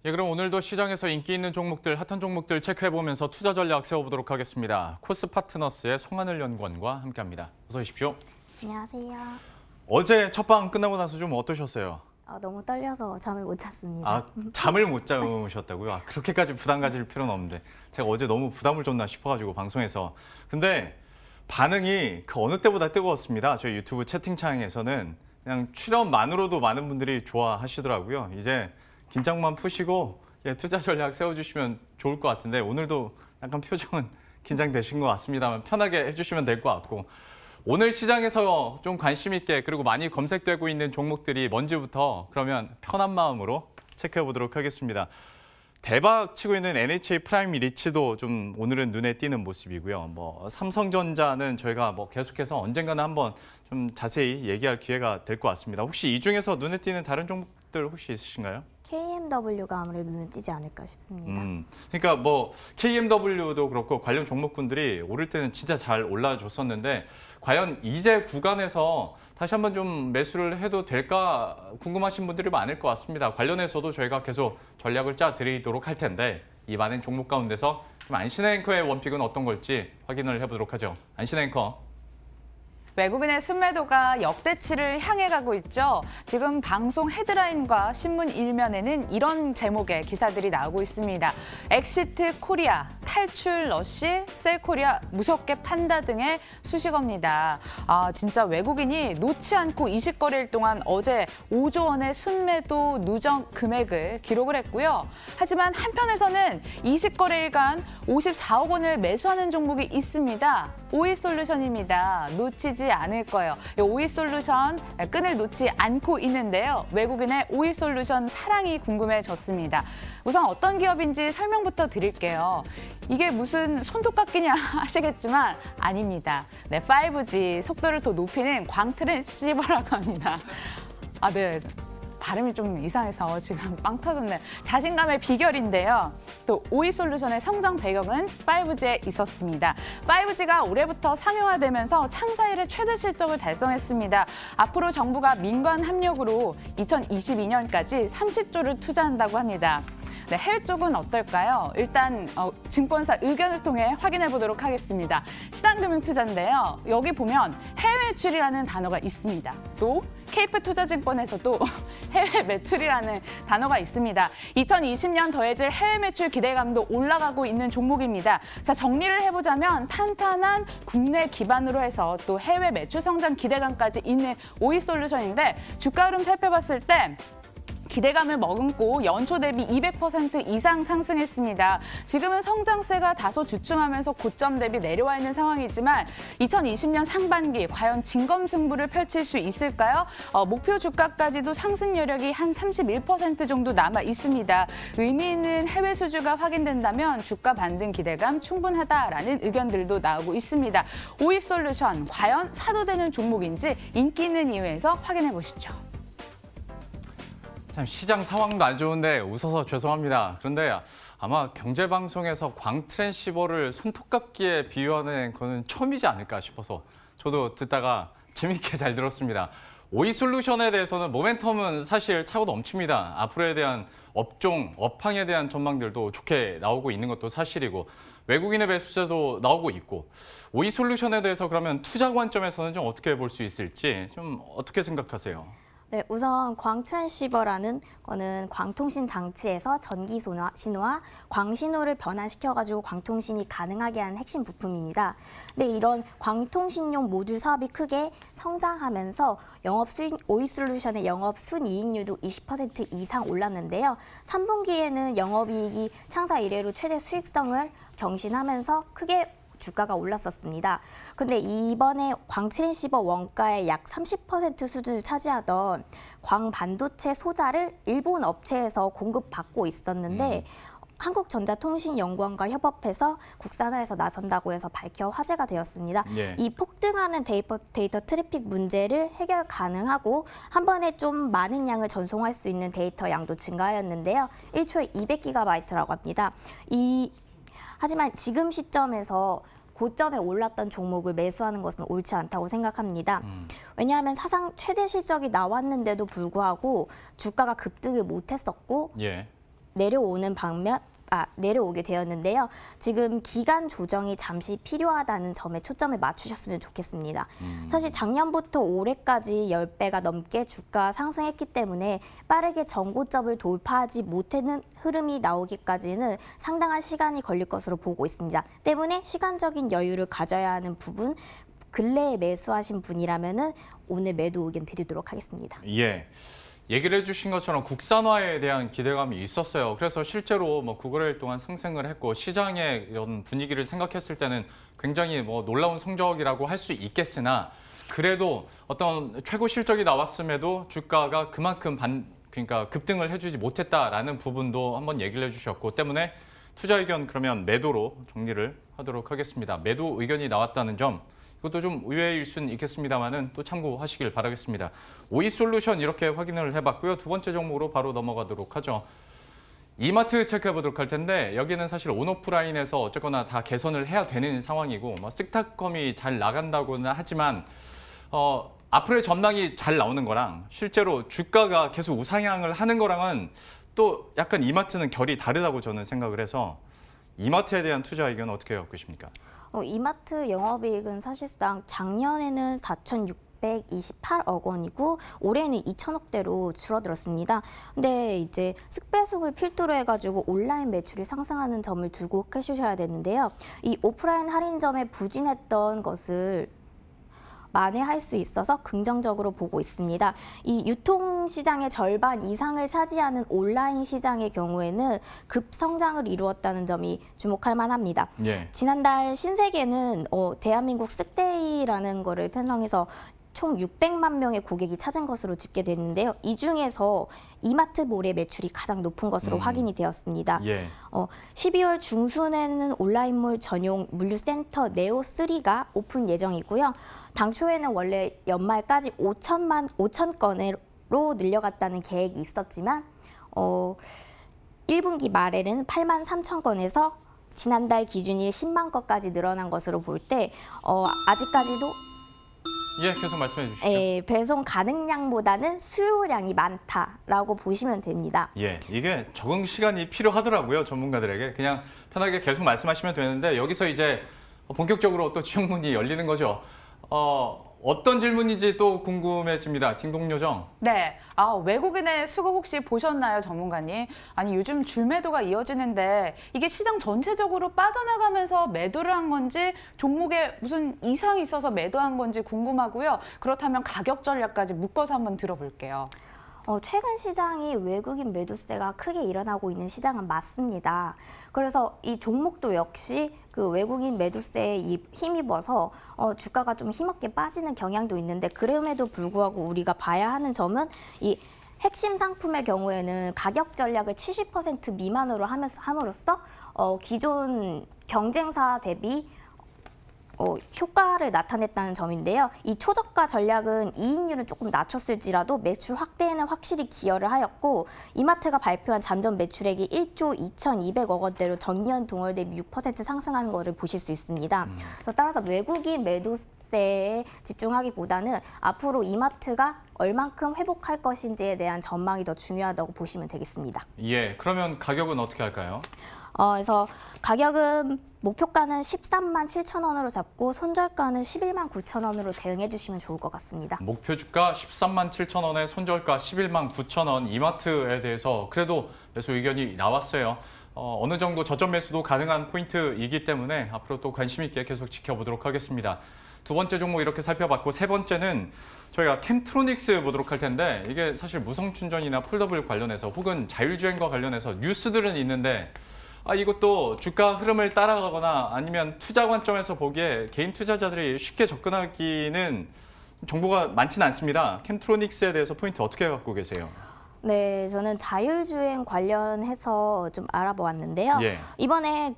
예, 그럼 오늘도 시장에서 인기 있는 종목들, 핫한 종목들 체크해보면서 투자 전략 세워보도록 하겠습니다. 코스파트너스의 송하늘 연구원과 함께합니다. 어서 오십시오. 안녕하세요. 어제 첫방 끝나고 나서 좀 어떠셨어요? 너무 떨려서 잠을 못 잤습니다. 아, 잠을 못 자무셨다고요? 그렇게까지 부담 가질 필요는 없는데 제가 어제 너무 부담을 줬나 싶어가지고 방송에서. 근데 반응이 그 어느 때보다 뜨거웠습니다. 저희 유튜브 채팅창에서는 그냥 출연만으로도 많은 분들이 좋아하시더라고요. 이제 긴장만 푸시고 투자 전략 세워주시면 좋을 것 같은데 오늘도 약간 표정은 긴장되신 것 같습니다만 편하게 해주시면 될 것 같고 오늘 시장에서 좀 관심 있게 그리고 많이 검색되고 있는 종목들이 뭔지부터 그러면 편한 마음으로 체크해 보도록 하겠습니다. 대박 치고 있는 NHA 프라임 리츠도 좀 오늘은 눈에 띄는 모습이고요. 뭐 삼성전자는 저희가 뭐 계속해서 언젠가는 한번 좀 자세히 얘기할 기회가 될 것 같습니다. 혹시 이 중에서 눈에 띄는 다른 종목들 혹시 있으신가요? KMW가 아무래도 눈에 띄지 않을까 싶습니다. 그러니까 뭐 KMW도 그렇고 관련 종목군들이 오를 때는 진짜 잘 올라줬었는데 과연 이제 구간에서 다시 한번 좀 매수를 해도 될까 궁금하신 분들이 많을 것 같습니다. 관련해서도 저희가 계속 전략을 짜 드리도록 할 텐데 이 많은 종목 가운데서 안신의 앵커의 원픽은 어떤 걸지 확인을 해보도록 하죠. 안신의 앵커. 외국인의 순매도가 역대치를 향해 가고 있죠. 지금 방송 헤드라인과 신문 일면에는 이런 제목의 기사들이 나오고 있습니다. 엑시트 코리아, 탈출 러시, 셀코리아 무섭게 판다 등의 수식어입니다. 진짜 외국인이 놓지 않고 20거래일 동안 어제 5조 원의 순매도 누적 금액을 기록을 했고요. 하지만 한편에서는 20거래일간 54억 원을 매수하는 종목이 있습니다. 오이솔루션입니다. 놓치지 않을 거예요. 오이솔루션 끈을 놓지 않고 있는데요. 외국인의 오이솔루션 사랑이 궁금해졌습니다. 우선 어떤 기업인지 설명부터 드릴게요. 이게 무슨 손톱깎이냐 하시겠지만 아닙니다. 네, 5G 속도를 더 높이는 광트랜시버라고 합니다. 네. 발음이 좀 이상해서 지금 빵 터졌네요. 자신감의 비결인데요. 또 오이솔루션의 성장 배경은 5G에 있었습니다. 5G가 올해부터 상용화되면서 창사 이래 최대 실적을 달성했습니다. 앞으로 정부가 민관 합력으로 2022년까지 30조를 투자한다고 합니다. 네, 해외 쪽은 어떨까요? 일단 증권사 의견을 통해 확인해 보도록 하겠습니다. 시장금융투자인데요. 여기 보면 해외 매출이라는 단어가 있습니다. 또 KF투자증권에서도 해외 매출이라는 단어가 있습니다. 2020년 더해질 해외 매출 기대감도 올라가고 있는 종목입니다. 자, 정리를 해보자면 탄탄한 국내 기반으로 해서 또 해외 매출 성장 기대감까지 있는 오이솔루션인데 주가 흐름 살펴봤을 때 기대감을 머금고 연초 대비 200% 이상 상승했습니다. 지금은 성장세가 다소 주춤하면서 고점 대비 내려와 있는 상황이지만 2020년 상반기 과연 진검승부를 펼칠 수 있을까요? 목표 주가까지도 상승 여력이 한 31% 정도 남아 있습니다. 의미 있는 해외 수주가 확인된다면 주가 반등 기대감 충분하다라는 의견들도 나오고 있습니다. 오이솔루션 과연 사도 되는 종목인지 인기 있는 이유에서 확인해 보시죠. 참 시장 상황도 안 좋은데 웃어서 죄송합니다. 그런데 아마 경제방송에서 광트랜시버를 손톱깎이에 비유하는 거는 처음이지 않을까 싶어서 저도 듣다가 재밌게 잘 들었습니다. 오이솔루션에 대해서는 모멘텀은 사실 차고 넘칩니다. 앞으로에 대한 업종, 업황에 대한 전망들도 좋게 나오고 있는 것도 사실이고 외국인의 매수세도 나오고 있고 오이솔루션에 대해서 그러면 투자 관점에서는 좀 어떻게 볼 수 있을지 좀 어떻게 생각하세요? 네, 우선 광트랜시버라는 거는 광통신 장치에서 전기 신호와 광신호를 변환시켜가지고 광통신이 가능하게 하는 핵심 부품입니다. 근데 이런 광통신용 모듈 사업이 크게 성장하면서 오이솔루션의 영업 순이익률도 20% 이상 올랐는데요. 3분기에는 영업이익이 창사 이래로 최대 수익성을 경신하면서 크게 주가가 올랐었습니다. 근데 이번에 광트랜시버 원가의 약 30% 수준을 차지하던 광반도체 소자를 일본 업체에서 공급받고 있었는데 한국전자통신연구원과 협업해서 국산화해서 나선다고 해서 밝혀 화제가 되었습니다. 예. 이 폭등하는 데이터 트래픽 문제를 해결 가능하고 한 번에 좀 많은 양을 전송할 수 있는 데이터 양도 증가하였는데요. 1초에 200GB라고 합니다. 하지만 지금 시점에서 고점에 올랐던 종목을 매수하는 것은 옳지 않다고 생각합니다. 왜냐하면 사상 최대 실적이 나왔는데도 불구하고 주가가 급등을 못했었고 예. 내려오게 되었는데요. 지금 기간 조정이 잠시 필요하다는 점에 초점을 맞추셨으면 좋겠습니다. 사실 작년부터 올해까지 10배가 넘게 주가 상승했기 때문에 빠르게 전고점을 돌파하지 못하는 흐름이 나오기까지는 상당한 시간이 걸릴 것으로 보고 있습니다. 때문에 시간적인 여유를 가져야 하는 부분, 근래에 매수하신 분이라면은 오늘 매도 의견 드리도록 하겠습니다. 예. 얘기를 해주신 것처럼 국산화에 대한 기대감이 있었어요. 그래서 실제로 뭐 9거래일 동안 상승을 했고 시장의 이런 분위기를 생각했을 때는 굉장히 뭐 놀라운 성적이라고 할 수 있겠으나 그래도 어떤 최고 실적이 나왔음에도 주가가 그만큼 그러니까 급등을 해주지 못했다라는 부분도 한번 얘기를 해주셨고 때문에 투자 의견 그러면 매도로 정리를 하도록 하겠습니다. 매도 의견이 나왔다는 점 이것도 좀 의외일 수는 있겠습니다만은 또 참고하시길 바라겠습니다. 오이솔루션 이렇게 확인을 해봤고요. 두 번째 종목으로 바로 넘어가도록 하죠. 이마트 체크해 보도록 할 텐데 여기는 사실 온오프라인에서 어쨌거나 다 개선을 해야 되는 상황이고 뭐 쓱닷컴이 잘 나간다고는 하지만 앞으로의 전망이 잘 나오는 거랑 실제로 주가가 계속 우상향을 하는 거랑은 또 약간 이마트는 결이 다르다고 저는 생각을 해서 이마트에 대한 투자 의견은 어떻게 갖고 계십니까? 이마트 영업이익은 사실상 작년에는 4,628억 원이고 올해는 2천억대로 줄어들었습니다. 근데 이제 습배숙을 필두로 해가지고 온라인 매출이 상승하는 점을 주목해주셔야 되는데요. 이 오프라인 할인점에 부진했던 것을 만회할 수 있어서 긍정적으로 보고 있습니다. 이 유통시장의 절반 이상을 차지하는 온라인 시장의 경우에는 급성장을 이루었다는 점이 주목할 만합니다. 예. 지난달 신세계는 대한민국 쓱데이라는 거를 편성해서 총 600만 명의 고객이 찾은 것으로 집계됐는데요. 이 중에서 이마트몰의 매출이 가장 높은 것으로 확인이 되었습니다. 예. 12월 중순에는 온라인몰 전용 물류센터 네오3가 오픈 예정이고요. 당초에는 원래 연말까지 5천 건으로 늘려갔다는 계획이 있었지만 1분기 말에는 8만 3천 건에서 지난달 기준일 10만 건까지 늘어난 것으로 볼 때 아직까지도 예, 계속 말씀해 주시죠. 배송 가능량보다는 수요량이 많다라고 보시면 됩니다. 예, 이게 적응 시간이 필요하더라고요, 전문가들에게. 그냥 편하게 계속 말씀하시면 되는데 여기서 이제 본격적으로 또 질문이 열리는 거죠. 어떤 질문인지 또 궁금해집니다. 딩동요정. 네, 외국인의 수급 혹시 보셨나요, 전문가님? 아니, 요즘 줄매도가 이어지는데 이게 시장 전체적으로 빠져나가면서 매도를 한 건지 종목에 무슨 이상이 있어서 매도한 건지 궁금하고요. 그렇다면 가격 전략까지 묶어서 한번 들어볼게요. 최근 시장이 외국인 매도세가 크게 일어나고 있는 시장은 맞습니다. 그래서 이 종목도 역시 그 외국인 매도세에 힘입어서 주가가 좀 힘없게 빠지는 경향도 있는데 그럼에도 불구하고 우리가 봐야 하는 점은 이 핵심 상품의 경우에는 가격 전략을 70% 미만으로 함으로써 기존 경쟁사 대비 효과를 나타냈다는 점인데요. 이 초저가 전략은 이익률은 조금 낮췄을지라도 매출 확대에는 확실히 기여를 하였고 이마트가 발표한 잔존 매출액이 1조 2,200억 원대로 전년 동월 대비 6% 상승하는 것을 보실 수 있습니다. 그래서 따라서 외국인 매도세에 집중하기보다는 앞으로 이마트가 얼만큼 회복할 것인지에 대한 전망이 더 중요하다고 보시면 되겠습니다. 예, 그러면 가격은 어떻게 할까요? 그래서 가격은 목표가는 13만 7천 원으로 잡고 손절가는 11만 9천 원으로 대응해 주시면 좋을 것 같습니다. 목표 주가 13만 7천 원에 손절가 11만 9천 원 이마트에 대해서 그래도 매수 의견이 나왔어요. 어느 정도 저점 매수도 가능한 포인트이기 때문에 앞으로 또 관심 있게 계속 지켜보도록 하겠습니다. 두 번째 종목 이렇게 살펴봤고 세 번째는 저희가 캠트로닉스 보도록 할 텐데 이게 사실 무선충전이나 폴더블 관련해서 혹은 자율주행과 관련해서 뉴스들은 있는데 이것도 주가 흐름을 따라가거나 아니면 투자 관점에서 보기에 개인 투자자들이 쉽게 접근하기는 정보가 많지는 않습니다. 캠트로닉스에 대해서 포인트 어떻게 갖고 계세요? 네, 저는 자율주행 관련해서 좀 알아보았는데요. 예. 이번에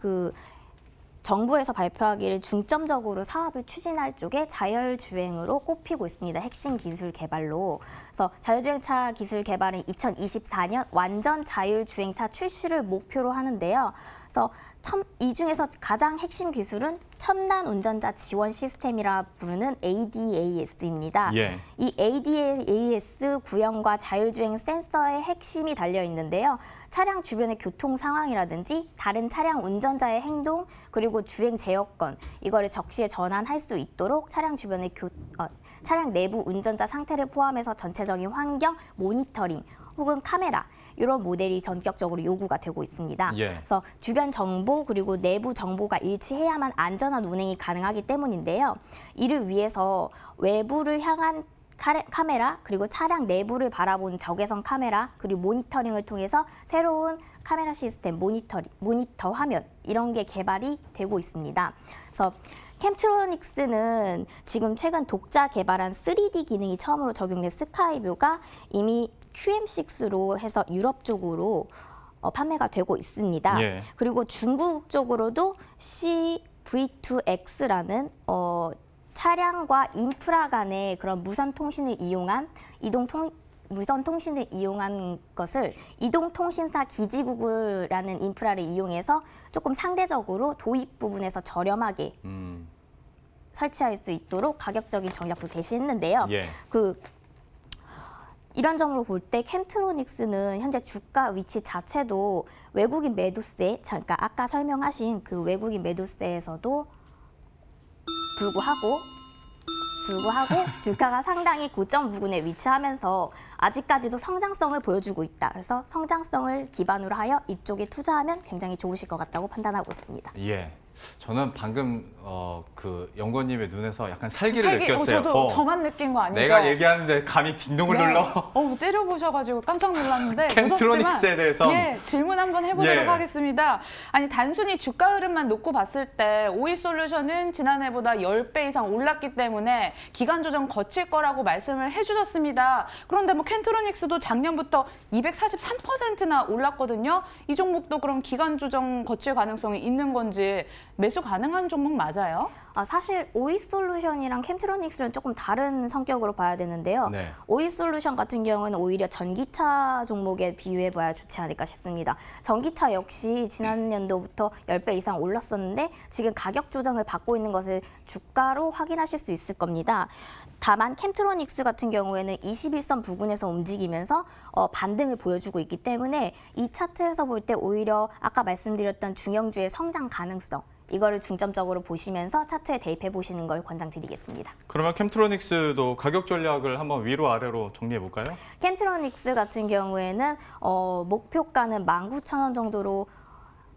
정부에서 발표하기를 중점적으로 사업을 추진할 쪽에 자율주행으로 꼽히고 있습니다. 핵심 기술 개발로. 그래서 자율주행차 기술 개발은 2024년 완전 자율주행차 출시를 목표로 하는데요. 그래서 이 중에서 가장 핵심 기술은 첨단 운전자 지원 시스템이라 부르는 ADAS입니다. 예. 이 ADAS 구형과 자율주행 센서의 핵심이 달려 있는데요. 차량 주변의 교통 상황이라든지 다른 차량 운전자의 행동 그리고 주행 제어권 이거를 적시에 전환할 수 있도록 차량 주변의 차량 내부 운전자 상태를 포함해서 전체적인 환경 모니터링 혹은 카메라 이런 모델이 전격적으로 요구가 되고 있습니다. 예. 그래서 주변 정보 그리고 내부 정보가 일치해야만 안전한 운행이 가능하기 때문인데요. 이를 위해서 외부를 향한 카메라 그리고 차량 내부를 바라보는 적외선 카메라 그리고 모니터링을 통해서 새로운 카메라 시스템 모니터 화면 이런 게 개발이 되고 있습니다. 그래서 캠트로닉스는 지금 최근 독자 개발한 3D 기능이 처음으로 적용된 스카이뷰가 이미 QM6로 해서 유럽 쪽으로 판매가 되고 있습니다. 예. 그리고 중국 쪽으로도 CV2X라는 차량과 인프라 간의 그런 무선 통신을 이용한 무선 통신을 이용한 것을 이동통신사 기지국이라는 인프라를 이용해서 조금 상대적으로 도입 부분에서 저렴하게 설치할 수 있도록 가격적인 전략도 제시했는데요. 예. 이런 점으로 볼 때 캠트로닉스는 현재 주가 위치 자체도 외국인 매도세, 그러니까 아까 설명하신 그 외국인 매도세에서도 불구하고 주가가 상당히 고점 부근에 위치하면서 아직까지도 성장성을 보여주고 있다. 그래서 성장성을 기반으로 하여 이쪽에 투자하면 굉장히 좋으실 것 같다고 판단하고 있습니다. 예. 저는 방금 그 연구원님의 눈에서 약간 살기를 느꼈어요. 저도 저만 느낀 거 아니죠? 내가 얘기하는데 감히 딩동을 네. 눌러. 째려보셔가지고 깜짝 놀랐는데 캠트로닉스에 대해서 예, 질문 한번 해보도록 예. 하겠습니다. 아니 단순히 주가 흐름만 놓고 봤을 때 OE솔루션은 지난해보다 10배 이상 올랐기 때문에 기간 조정 거칠 거라고 말씀을 해주셨습니다. 그런데 뭐 캠트로닉스도 작년부터 243%나 올랐거든요. 이 종목도 그럼 기간 조정 거칠 가능성이 있는 건지 매수 가능한 종목 맞아요? 사실 OE솔루션이랑 캠트로닉스는 조금 다른 성격으로 봐야 되는데요. 네. OE솔루션 같은 경우는 오히려 전기차 종목에 비유해봐야 좋지 않을까 싶습니다. 전기차 역시 지난 연도부터 10배 이상 올랐었는데 지금 가격 조정을 받고 있는 것을 주가로 확인하실 수 있을 겁니다. 다만 캠트로닉스 같은 경우에는 21선 부근에서 움직이면서 반등을 보여주고 있기 때문에 이 차트에서 볼 때 오히려 아까 말씀드렸던 중형주의 성장 가능성 이거를 중점적으로 보시면서 차트에 대입해 보시는 걸 권장드리겠습니다. 그러면 캠트로닉스도 가격 전략을 한번 위로 아래로 정리해 볼까요? 캠트로닉스 같은 경우에는 목표가는 19,000원 정도로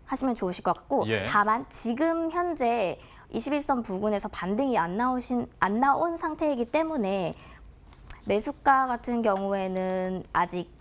하시면 좋으실 것 같고 예. 다만 지금 현재 21선 부근에서 반등이 안 나온 상태이기 때문에 매수가 같은 경우에는 아직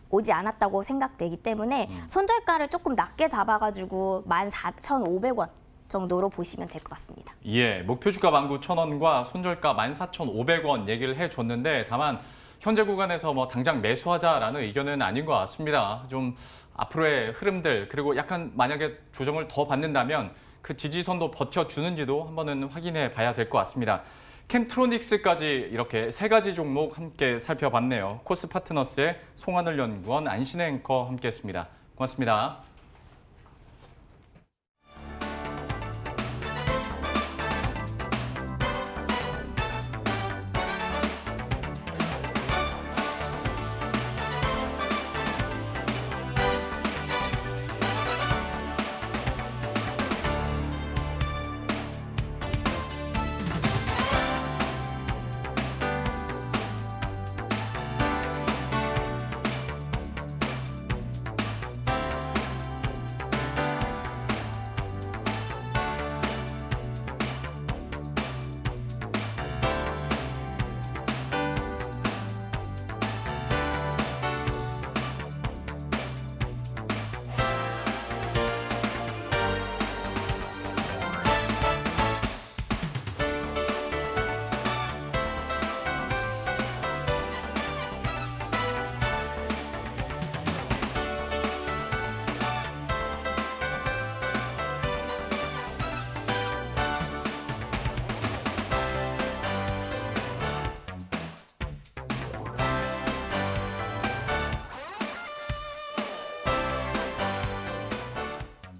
오지 않았다고 생각되기 때문에 손절가를 조금 낮게 잡아가지고 14,500원 정도로 보시면 될 것 같습니다. 예, 목표 주가 19,000원과 손절가 14,500원 얘기를 해줬는데 다만 현재 구간에서 뭐 당장 매수하자라는 의견은 아닌 것 같습니다. 좀 앞으로의 흐름들 그리고 약간 만약에 조정을 더 받는다면 그 지지선도 버텨주는지도 한번은 확인해 봐야 될 것 같습니다. 캠트로닉스까지 이렇게 세 가지 종목 함께 살펴봤네요. 코스파트너스의 송하늘 연구원, 안신혜 앵커 함께했습니다. 고맙습니다.